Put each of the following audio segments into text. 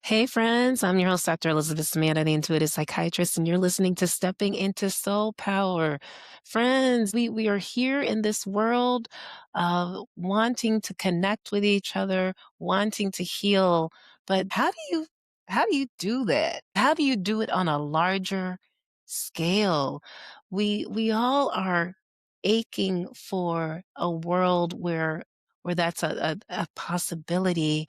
Hey friends, I'm your host, Dr. Elizabeth Ssemanda, the intuitive psychiatrist, and you're listening to Stepping into Soul Power. Friends, we are here in this world wanting to connect with each other, wanting to heal. But how do you do that? How do you do it on a larger scale? We all are aching for a world where that's a possibility.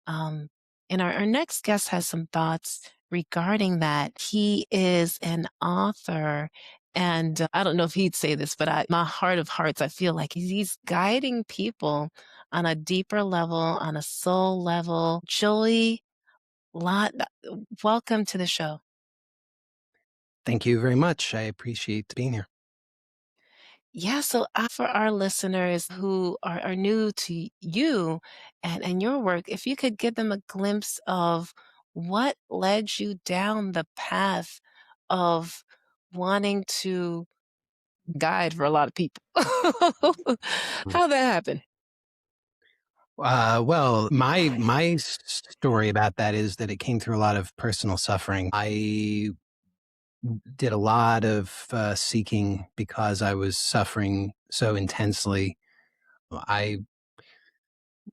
um, and our next guest has some thoughts regarding that. He is an author. And I don't know if he'd say this, but my heart of hearts, I feel like he's guiding people on a deeper level, on a soul level. Joey, lot, welcome to the show. Thank you very much. I appreciate being here. Yeah, so for our listeners who are new to you and your work, if you could give them a glimpse of what led you down the path of wanting to guide for a lot of people. How that happened? Well, my story about that is that it came through a lot of personal suffering. I did a lot of seeking because I was suffering so intensely. I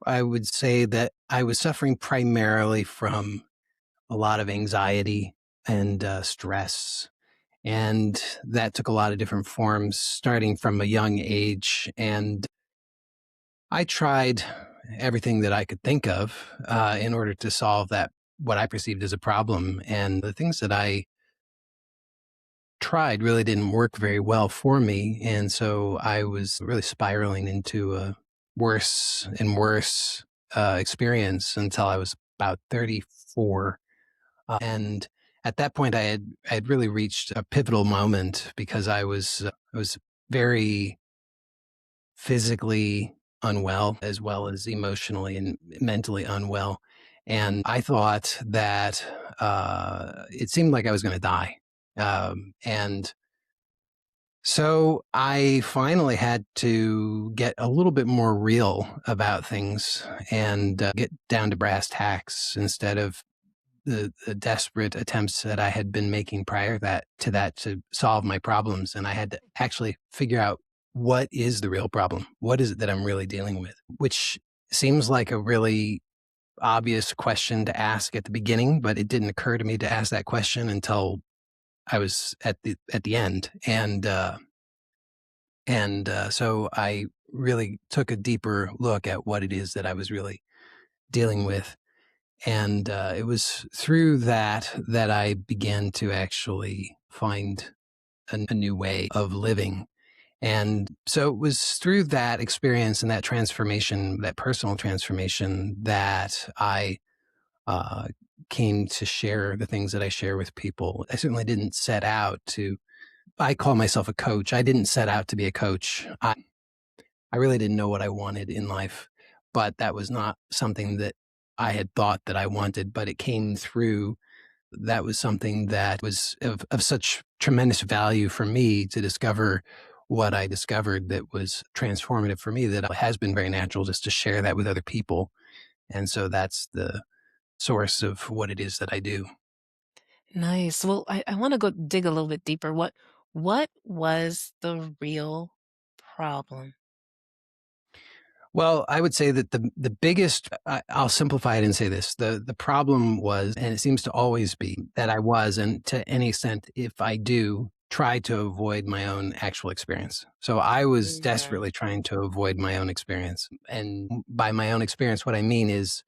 I would say that I was suffering primarily from a lot of anxiety and stress, and that took a lot of different forms, starting from a young age. And I tried everything that I could think of in order to solve that, what I perceived as a problem. And the things that I tried really didn't work very well for me. And so I was really spiraling into a worse and worse experience until I was about 34. And at that point, I had really reached a pivotal moment because I was very physically unwell as well as emotionally and mentally unwell. And I thought that it seemed like I was going to die. And so I finally had to get a little bit more real about things and get down to brass tacks instead of the desperate attempts that I had been making prior that to solve my problems. And I had to actually figure out, what is the real problem? What is it that I'm really dealing with? Which seems like a really obvious question to ask at the beginning, but it didn't occur to me to ask that question until I was at the end. So I really took a deeper look at what it is that I was really dealing with. And it was through that I began to actually find a new way of living. And so it was through that experience and that transformation, that personal transformation, that I uh, came to share the things that I share with people. I certainly didn't set out to, I call myself a coach. I didn't set out to be a coach. I really didn't know what I wanted in life, but that was not something that I had thought that I wanted, but it came through. That was something that was of such tremendous value for me to discover what I discovered, that was transformative for me, that it has been very natural just to share that with other people. And so that's the source of what it is that I do. Nice. Well, I want to go dig a little bit deeper. What was the real problem? Well, I would say that the biggest, I'll simplify it and say this: the problem was, and it seems to always be, that I was, and to any extent, if I do, try to avoid my own actual experience. So I was Mhm. desperately trying to avoid my own experience, and by my own experience, what I mean is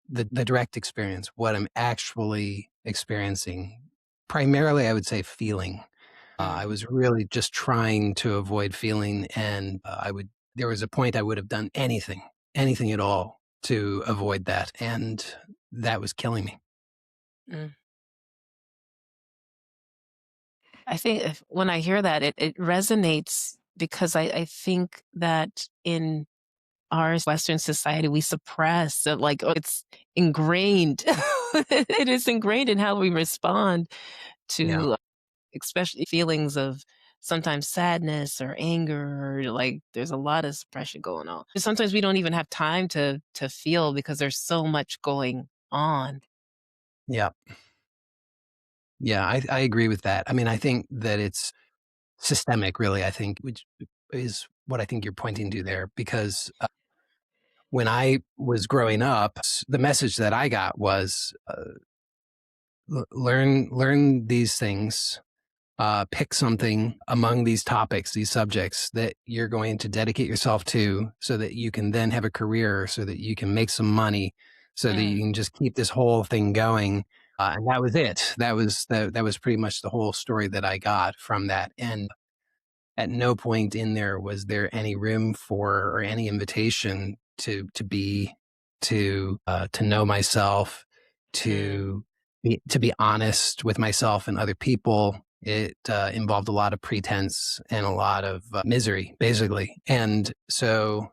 the direct experience, what I'm actually experiencing. Primarily, I would say feeling. I Mm. was really just trying to avoid feeling, and there was a point I would have done anything, anything at all to avoid that. And that was killing me. Mm. I think when I hear that, it resonates because I think that in our Western society, we suppress it, like, it's ingrained. It is ingrained in how we respond Yeah. to, especially feelings of sometimes sadness or anger, or like there's a lot of suppression going on. Sometimes we don't even have time to feel because there's so much going on. Yeah. Yeah, I agree with that. I mean, I think that it's systemic, really, I think, which is what I think you're pointing to there, because when I was growing up, the message that I got was learn these things, pick something among these topics, these subjects that you're going to dedicate yourself to so that you can then have a career, so that you can make some money, so that you Mm, can just keep this whole thing going. And that was it. That was pretty much the whole story that I got from that. And at no point in there was there any room for or any invitation to know myself, mm. to be honest with myself and other people. It involved a lot of pretense and a lot of misery, basically. And so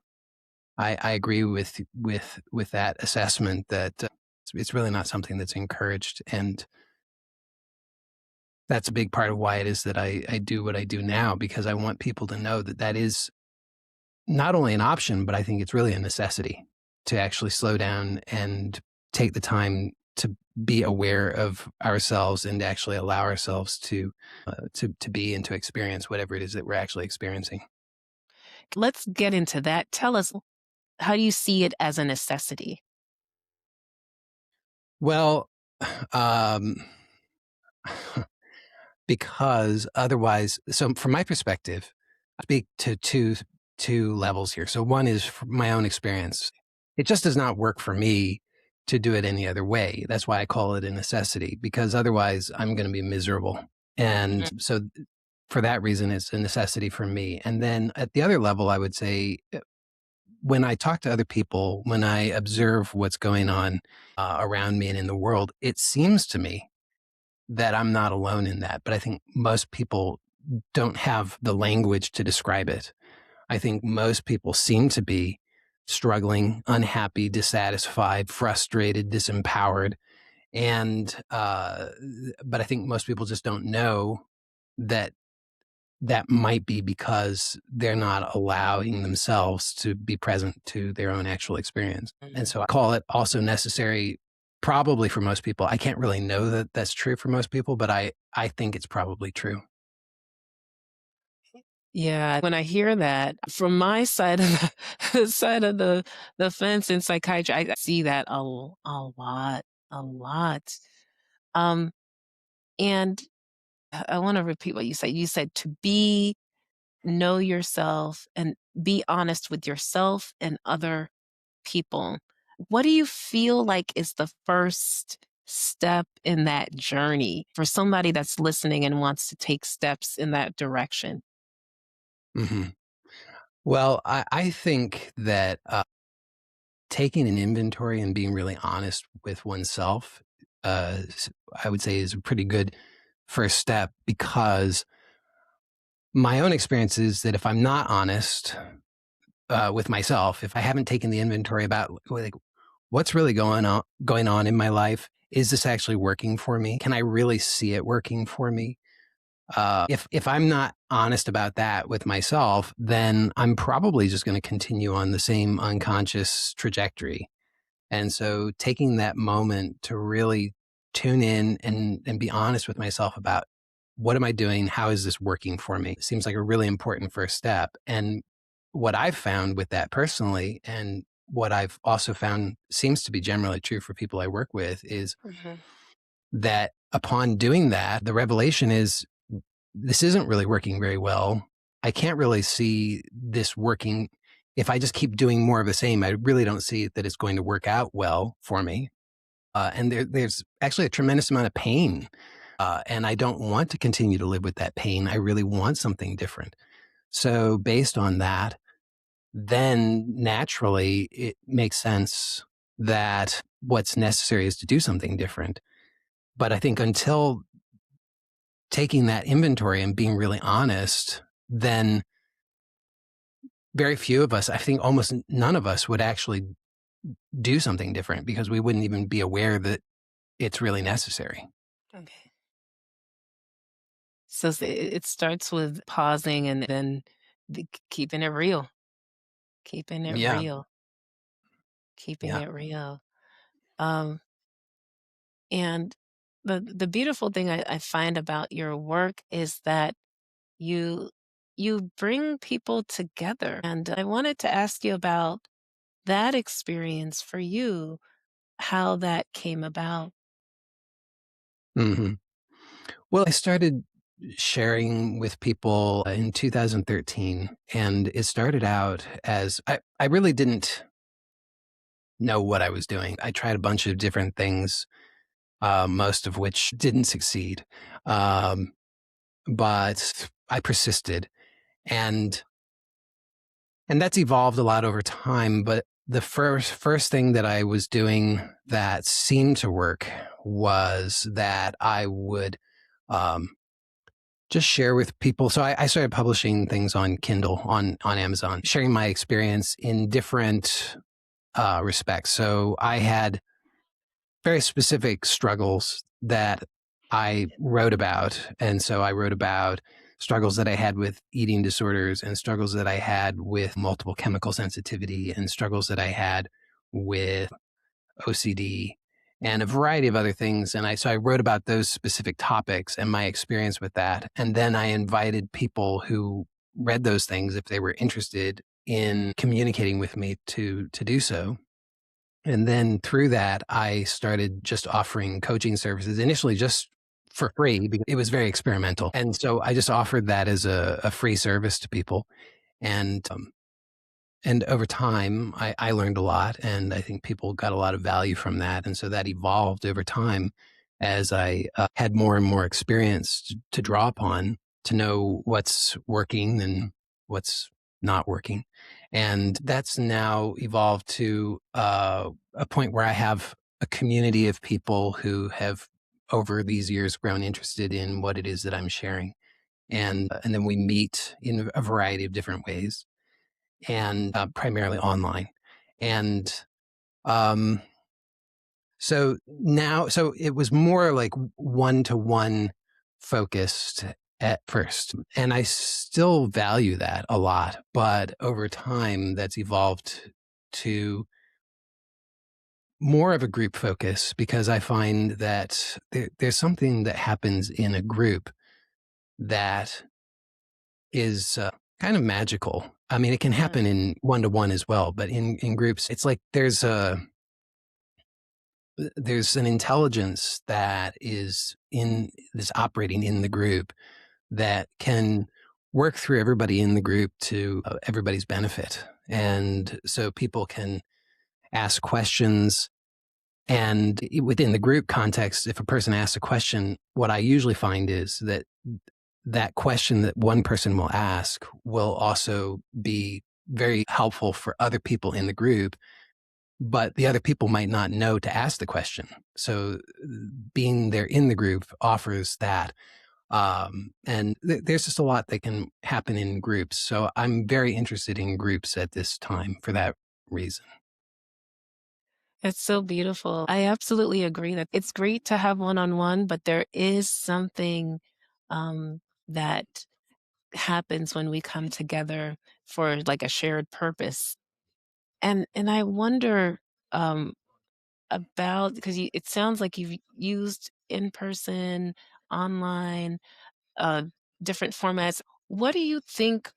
I agree with that assessment that it's really not something that's encouraged. And that's a big part of why it is that I do what I do now, because I want people to know that that is not only an option, but I think it's really a necessity to actually slow down and take the time to be aware of ourselves and to actually allow ourselves to be and to experience whatever it is that we're actually experiencing. Let's get into that. Tell us, how do you see it as a necessity? Well, um, because otherwise, so from my perspective, I speak to two levels here. So one is from my own experience. It just does not work for me to do it any other way. That's why I call it a necessity, because otherwise I'm going to be miserable. And Mhm. so for that reason, it's a necessity for me. And then at the other level, I would say when I talk to other people, when I observe what's going on around me and in the world, it seems to me that I'm not alone in that. But I think most people don't have the language to describe it. I think most people seem to be struggling, unhappy, dissatisfied, frustrated, disempowered. And, but I think most people just don't know that that might be because they're not allowing themselves to be present to their own actual experience. And Mhm. so I call it also necessary probably for most people. I can't really know that that's true for most people, but I think it's probably true. Yeah, when I hear that from my side of the the side of the fence in psychiatry, I see that a lot, a lot. Um, and I wanna repeat what you said. You said to know yourself and be honest with yourself and other people. What do you feel like is the first step in that journey for somebody that's listening and wants to take steps in that direction? Hmm. Well, I think that taking an inventory and being really honest with oneself, I would say, is a pretty good first step, because my own experience is that if I'm not honest with myself, if I haven't taken the inventory about like what's really going on in my life, is this actually working for me? Can I really see it working for me? If I'm not honest about that with myself, then I'm probably just going to continue on the same unconscious trajectory. And so taking that moment to really tune in and be honest with myself about what am I doing? How is this working for me? Seems like a really important first step. And what I've found with that personally, and what I've also found seems to be generally true for people I work with, is Mhm. that upon doing that, the revelation is this isn't really working very well. I can't really see this working. If I just keep doing more of the same, I really don't see that it's going to work out well for me. And there's actually a tremendous amount of pain. And I don't want to continue to live with that pain. I really want something different. So, based on that, then naturally it makes sense that what's necessary is to do something different. But I think until taking that inventory and being really honest, then very few of us, I think almost none of us would actually do something different, because we wouldn't even be aware that it's really necessary. Okay. So it starts with pausing and then keeping it real, keeping it Yeah. real, keeping Yeah. it real. Um, And the beautiful thing I find about your work is that you you bring people together. And I wanted to ask you about that experience for you, how that came about. Hmm. Well, I started sharing with people in 2013, and it started out as I really didn't know what I was doing. I tried a bunch of different things, most of which didn't succeed. Um, but I persisted, and that's evolved a lot over time. But the first thing that I was doing that seemed to work was that I would um, just share with people. So I started publishing things on Kindle, on Amazon, sharing my experience in different respects. So I had very specific struggles that I wrote about. And so I wrote about struggles that I had with eating disorders, and struggles that I had with multiple chemical sensitivity, and struggles that I had with OCD, and a variety of other things. And so I wrote about those specific topics and my experience with that. And then I invited people who read those things, if they were interested in communicating with me, to do so. And then through that, I started just offering coaching services, initially just for free because it was very experimental. And so I just offered that as a free service to people. And and over time, I learned a lot, and I think people got a lot of value from that. And so that evolved over time as I had more and more experience to draw upon, to know what's working and what's not working. And that's now evolved to a point where I have a community of people who have, over these years, grown interested in what it is that I'm sharing. And then we meet in a variety of different ways, and primarily online. And um, so it was more like one to one focused at first. And I still value that a lot. But over time, that's evolved to more of a group focus, because I find that there's something that happens in a group that is kind of magical. I mean, it can Yeah. happen in one to one as well, but in groups, it's like there's an intelligence that is in this operating in the group that can work through everybody in the group to everybody's benefit. And so people can ask questions. And within the group context, if a person asks a question, what I usually find is that that question that one person will ask will also be very helpful for other people in the group, but the other people might not know to ask the question. So being there in the group offers that. And there's just a lot that can happen in groups. So I'm very interested in groups at this time for that reason. It's so beautiful. I absolutely agree that it's great to have one-on-one, but there is something that happens when we come together for like a shared purpose. And I wonder um, about, because it sounds like you've used in person, online, uh, different formats. What do you think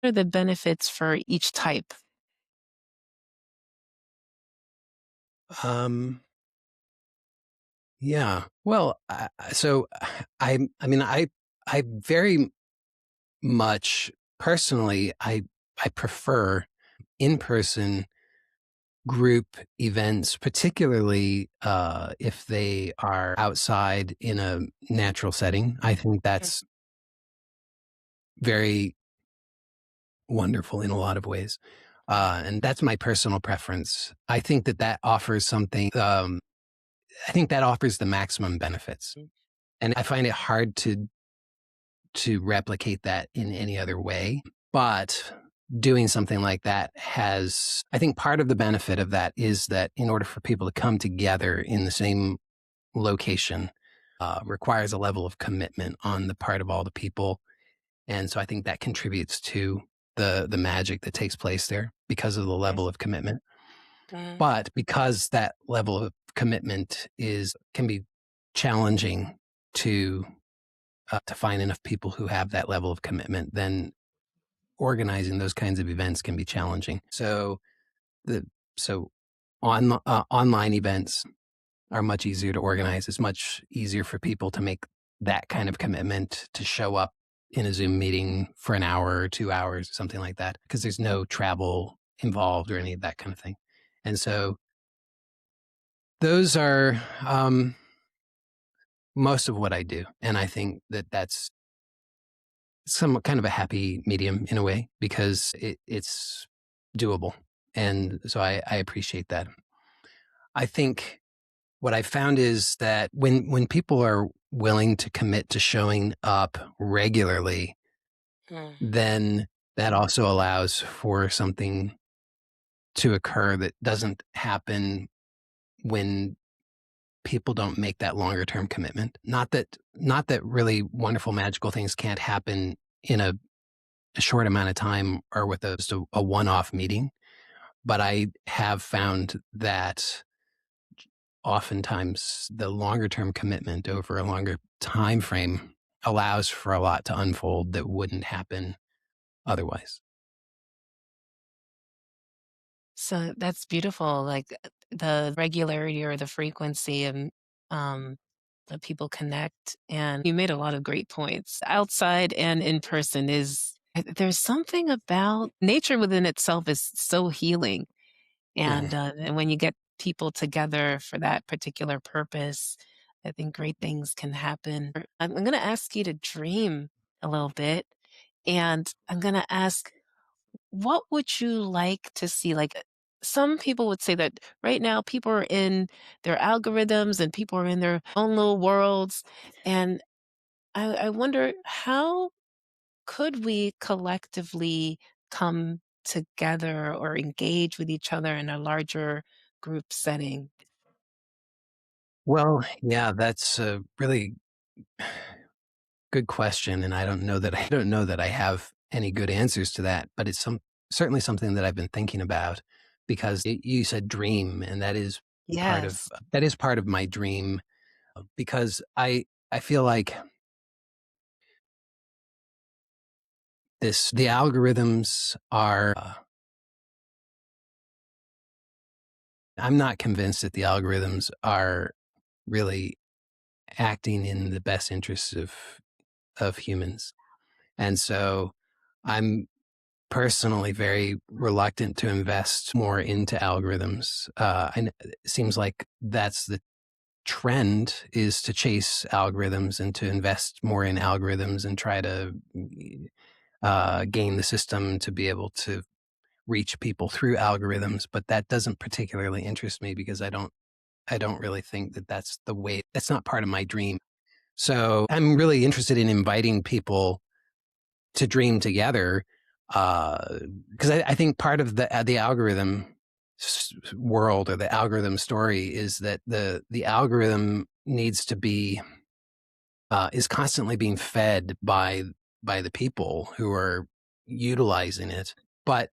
are the benefits for each type? Um, yeah. Well, so I mean, I very much personally, I prefer in person group events, particularly if they are outside in a natural setting. I think that's very wonderful in a lot of ways. And that's my personal preference. I think that that offers something, I think that offers the maximum benefits. And I find it hard to replicate that in any other way. But doing something like that has, I think part of the benefit of that is that in order for people to come together in the same location, requires a level of commitment on the part of all the people. And so I think that contributes to the magic that takes place there because of the level of commitment. Mhm. But because that level of commitment is can be challenging to find enough people who have that level of commitment, then organizing those kinds of events can be challenging. The so online events are much easier to organize. It's much easier for people to make that kind of commitment to show up in a Zoom meeting for an hour or 2 hours or something like that, because there's no travel involved or any of that kind of thing. And so those are most of what I do. And I think that that's somewhat kind of a happy medium in a way, because it's doable. And so I appreciate that. I think what I found is that when people are willing to commit to showing up regularly, Mm. then that also allows for something to occur that doesn't happen when people don't make that longer term commitment. Not that really wonderful magical things can't happen in a short amount of time or with just a one-off meeting, but I have found that oftentimes the longer term commitment over a longer time frame allows for a lot to unfold that wouldn't happen otherwise. So that's beautiful, like, the regularity or the frequency and, um, that people connect, and you made a lot of great points. Outside and in person is there's something about nature within itself is so healing, Mhm. and when you get people together for that particular purpose, I think great things can happen. I'm gonna ask you to dream a little bit, and I'm gonna ask what would you like to see? Like, some people would say that right now people are in their algorithms and people are in their own little worlds. And I wonder how could we collectively come together or engage with each other in a larger group setting? Well, yeah, that's a really good question, and I don't know that I have any good answers to that, but it's certainly something that I've been thinking about, because you said dream, and Yes. that is part of my dream, because I feel like the algorithms are I'm not convinced that the algorithms are really acting in the best interests of humans. And so I'm personally very reluctant to invest more into algorithms. And it seems like that's the trend, is to chase algorithms and to invest more in algorithms and try to game the system to be able to reach people through algorithms. But that doesn't particularly interest me, because I don't really think that that's not part of my dream. So I'm really interested in inviting people to dream together, because I think part of the algorithm world, or the algorithm story, is that the algorithm needs to be is constantly being fed by the people who are utilizing it, but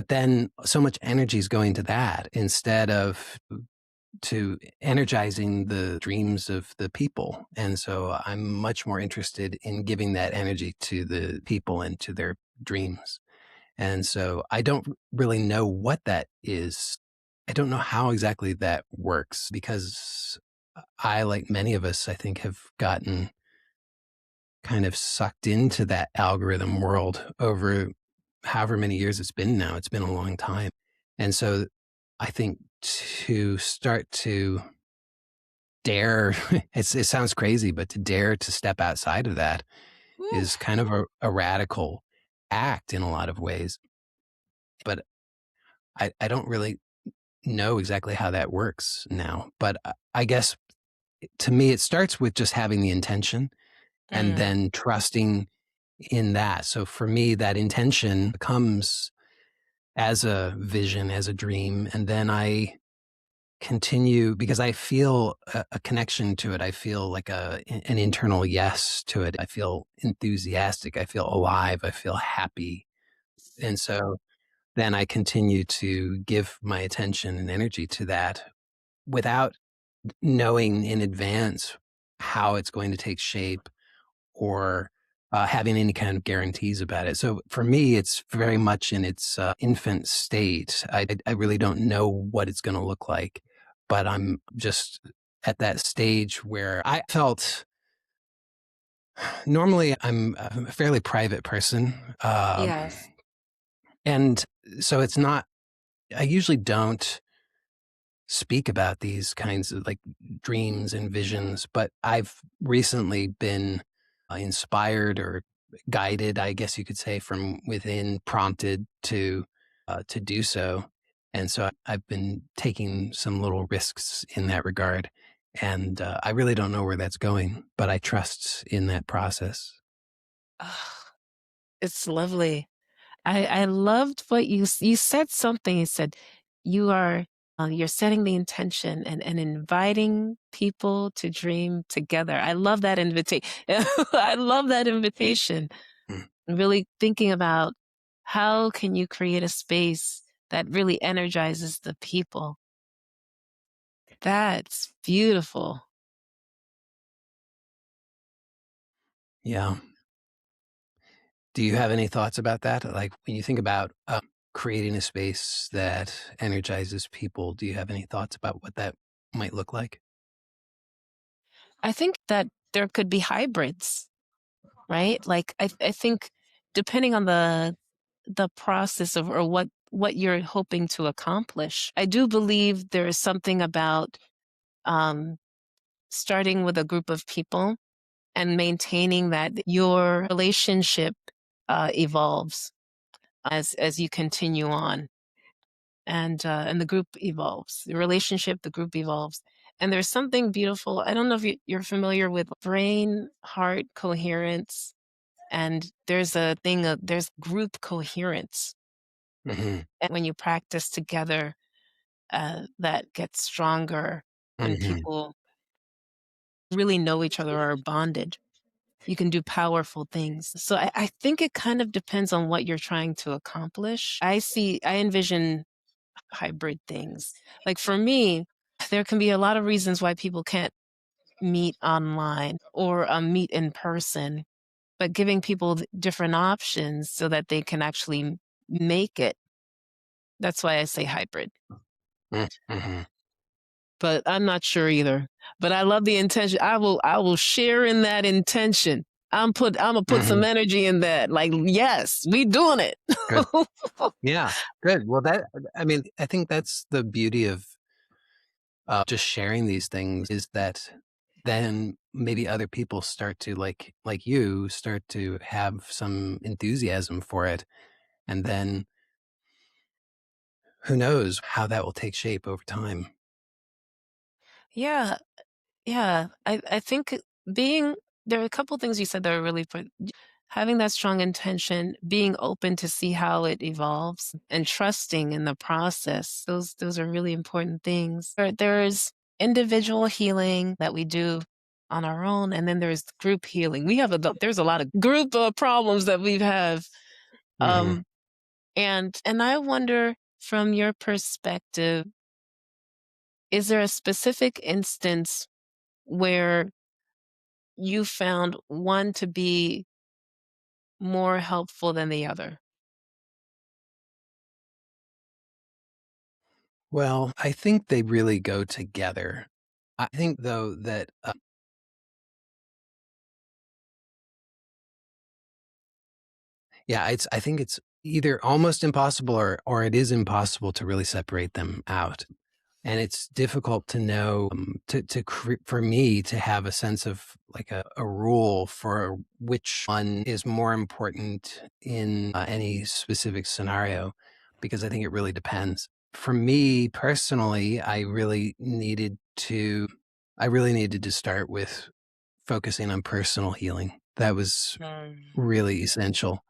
then so much energy is going to that instead of to energizing the dreams of the people. And so I'm much more interested in giving that energy to the people and to their dreams. And so I don't really know what that is. I don't know how exactly that works, because I, like many of us, I think, have gotten kind of sucked into that algorithm world over however many years it's been now. It's been a long time. And so I think to start to dare it sounds crazy, but to dare to step outside of that Woo. is kind of a radical act in a lot of ways. But I don't really know exactly how that works now. But I guess to me, it starts with just having the intention and Mm. then trusting in that. So for me, that intention comes as a vision, as a dream, and then I continue, because I feel a connection to it. I feel like an internal yes to it. I feel enthusiastic. I feel alive. I feel happy. And so then I continue to give my attention and energy to that. without knowing in advance how it's going to take shape or having any kind of guarantees about it. So for me, it's very much in its infant state. I really don't know what it's going to look like, but I'm just at that stage where I felt normally I'm a fairly private person. Yes. And so it's not, I usually don't speak about these kinds of like dreams and visions, but I've recently been inspired or guided, I guess you could say, from within, prompted to do so. And so I've been taking some little risks in that regard. And I really don't know where that's going, but I trust in that process. Ah, it's lovely. I loved what you said something. You said you are you're setting the intention and inviting people to dream together. I love that invitation. I love that invitation. Mm. Really thinking about how can you create a space that really energizes the people. That's beautiful. Yeah. Do you have any thoughts about that? Like when you think about creating a space that energizes people, do you have any thoughts about what that might look like? I think that there could be hybrids, right? Like I think depending on the process of or what you're hoping to accomplish. I do believe there is something about um, starting with a group of people and maintaining that your relationship evolves as you continue on, and the group evolves. The relationship, the group evolves, and there's something beautiful. I don't know if you're familiar with brain heart coherence, and there's a thing of there's group coherence, Hmm. and when you practice together that gets stronger when Hmm. people really know each other or are bonded. You can do powerful things. So I think it kind of depends on what you're trying to accomplish. I envision hybrid things. Like for me, there can be a lot of reasons why people can't meet online or meet in person, but giving people different options so that they can actually make it. That's why I say hybrid. Hmm. But I'm not sure either. But I love the intention. I will share in that intention. I'm gonna put some Hmm. energy in that. Like, yes, we doing it. Good. Yeah. Good. Well, I mean, I think that's the beauty of just sharing these things is that then maybe other people start to like you start to have some enthusiasm for it. And then who knows how that will take shape over time. Yeah, yeah. I think being there are a couple things you said that are really having that strong intention, being open to see how it evolves, and trusting in the process. Those are really important things. There's individual healing that we do on our own, and then there's group healing. There's a lot of group problems that we have, Hmm. um, and I wonder from your perspective, is there a specific instance where you found one to be more helpful than the other? Well, I think they really go together. I think though that yeah, I think it's either almost impossible or it is impossible to really separate them out. And it's difficult to know for me to have a sense of like a rule for which one is more important in any specific scenario, because I think it really depends. For me personally, I really needed to start with focusing on personal healing. That was Mm. really essential.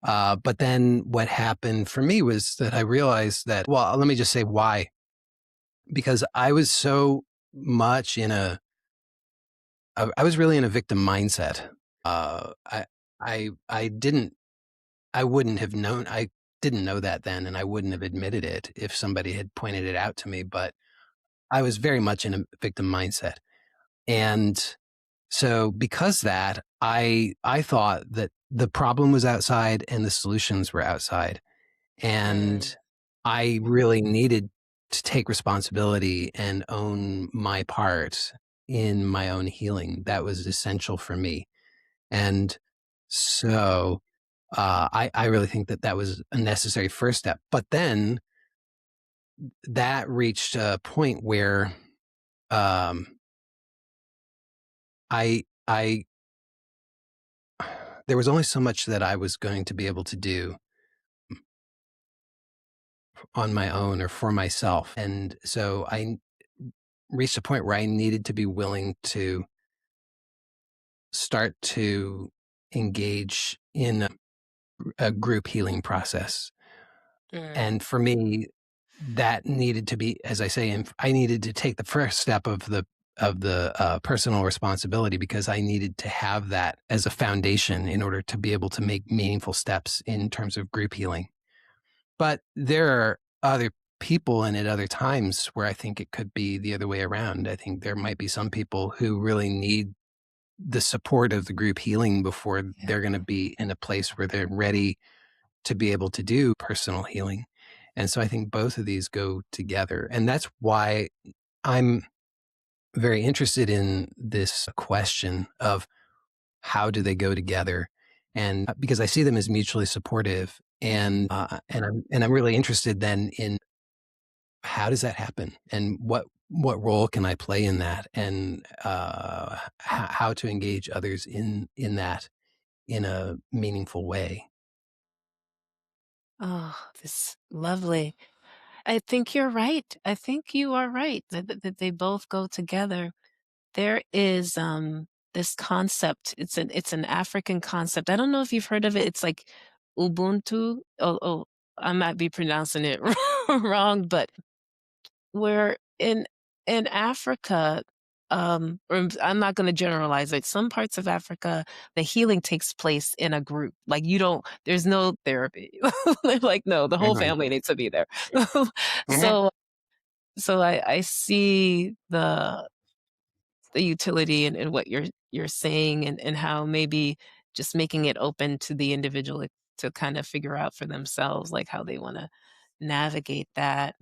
But then what happened for me was that I realized that, well, let me just say why. Because I was so much I was really in a victim mindset. Uh, I, I didn't, I wouldn't have known, I didn't know that then, and I wouldn't have admitted it if somebody had pointed it out to me. But I was very much in a victim mindset. And so because that, I thought that the problem was outside and the solutions were outside. Mm, And I really needed to take responsibility and own my part in my own healing. That was essential for me. And so I really think that that was a necessary first step. But then that reached a point where um, I there was only so much that I was going to be able to do on my own or for myself. And so I reached a point where I needed to be willing to start to engage in a group healing process. mm. And for me, that needed to be, as I say, I needed to take the first step of the personal responsibility, because I needed to have that as a foundation in order to be able to make meaningful steps in terms of group healing. But there are other people and at other times where I think it could be the other way around. I think there might be some people who really need the support of the group healing before they're going to be in a place where they're ready to be able to do personal healing. And so I think both of these go together. And that's why I'm very interested in this question of how do they go together? And because I see them as mutually supportive, and I'm really interested then in how does that happen, and what role can I play in that, and how to engage others in that in a meaningful way. Oh, this lovely. I think you're right. I think you are right that they both go together. There is, this concept, it's an African concept. I don't know if you've heard of it. It's like Ubuntu. I might be pronouncing it wrong, but where in Africa, I'm not gonna generalize it. Some parts of Africa, the healing takes place in a group. Like, you don't there's no therapy. They're like, "No, the whole Mhm. family needs to be there." Mhm. So I see the utility in what you're saying, and how maybe just making it open to the individual to kind of figure out for themselves, like, how they wanna navigate that.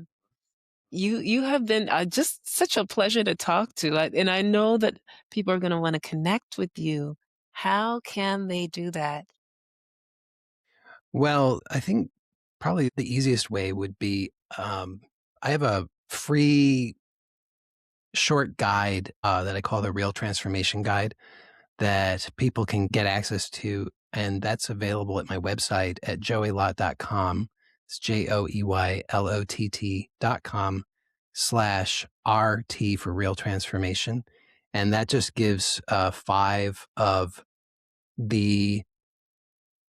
You have been, just such a pleasure to talk to, and I know that people are gonna wanna connect with you. How can they do that? Well, I think probably the easiest way would be I have a free short guide that I call the Real Transformation Guide that people can get access to. And that's available at my website at joeylott.com. It's JOEYLOTT.com/RT for Real Transformation. And that just gives 5 of the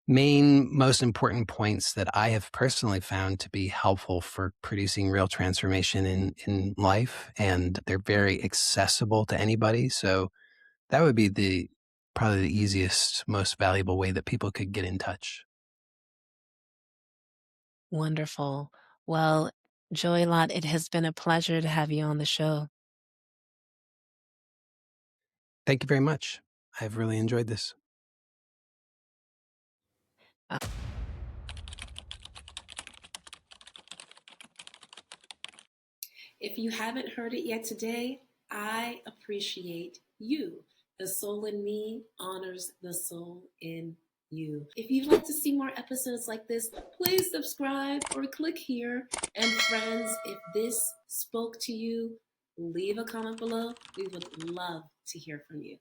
main, most important points that I have personally found to be helpful for producing real transformation in life. And they're very accessible to anybody. So that would be probably the easiest, most valuable way that people could get in touch. Wonderful. Well, Joy Lot, it has been a pleasure to have you on the show. Thank you very much. I've really enjoyed this. Uh If you haven't heard it yet today, I appreciate you. The soul in me honors the soul in you. If you'd like to see more episodes like this, please subscribe or click here. And friends, if this spoke to you, leave a comment below. We would love to hear from you.